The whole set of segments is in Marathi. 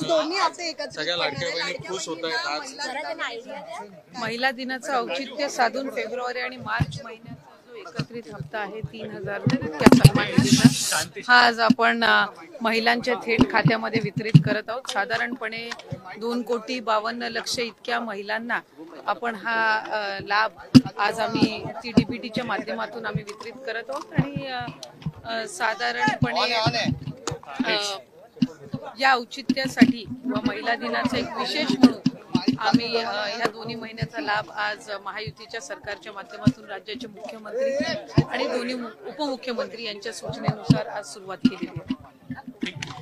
दोन्ही हफ्ते एकत्र सगळ्या लाडक्या बहिणी खुश होत आहेत आज महिला दिनाचं औचित्य साधून फेब्रुवारी आणि मार्च महिन्याचा जो एकत्रित हप्ता आहे 3000 त्या सन्मान निधीचा हा आज आपण महिलांच्या थेट खात्यामध्ये वितरित करत आहोत। साधारणपणे 2,52,00,000 इतक्या महिलांना आपण हा लाभ आज आम्ही TDBTच्या माध्यमातून आम्ही वितरित करत आहोत आणि साधारणपणे या औचित्यासाठी व महिला दिनाचा एक विशेष म्हणून आम्ही या दोन्ही महिन्याचा लाभ आज महायुतीच्या सरकारच्या माध्यमातून राज्याचे मुख्यमंत्री आणि दोन्ही उपमुख्यमंत्री यांच्या सूचनेनुसार आज सुरुवात केलेली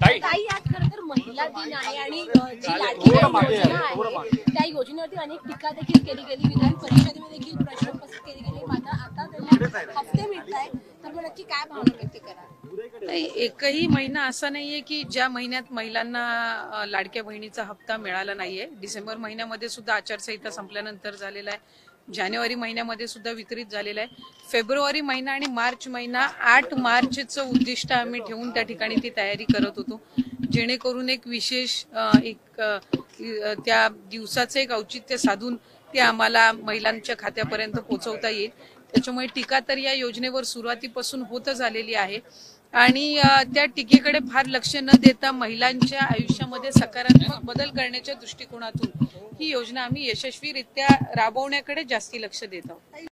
आहे। ताई आज खरं तर महिला दिन आहे आणि जी लाडकी योजना आहे त्या योजनेवरती अनेक टीका देखील केली गेली, विधान परिषदेमध्ये देखील प्रश्न उपस्थित केले गेले, मात्र आता त्यांना हफ्ते मिळत आहे, तर मग नक्की काय भावना व्यक्त करा? एकही महिना असा नाहीये की ज्या महिन्यात महिलांना लाडक्या बहिणीचा हप्ता मिळाला नाहीये। डिसेंबर महिन्यामध्ये सुद्धा आचारसंहिता संपल्यानंतर झालेला आहे, जानेवारी महिन्यामध्ये सुद्धा वितरित झालेला आहे। फेब्रुवारी महिना आणि मार्च महिना 8 मार्चचं उद्दिष्ट आम्ही ठेवून त्या ठिकाणी ती तयारी करत होतो, जेणेकरून एक विशेष त्या दिवसाचं एक औचित्य साधून ते आम्हाला महिलांच्या खात्यापर्यंत पोहोचवता येईल। त्याच्यामुळे टीका तर या योजनेवर सुरुवातीपासून होतच आलेली आहे आणि त्या टीकेकडे फार लक्ष न देता महिलांच्या आयुष्यामध्ये सकारात्मक बदल करण्याच्या दृष्टिकोनातून ही योजना आम्ही यशस्वीरित्या राबवण्याकडे जास्ती लक्ष देत आहोत।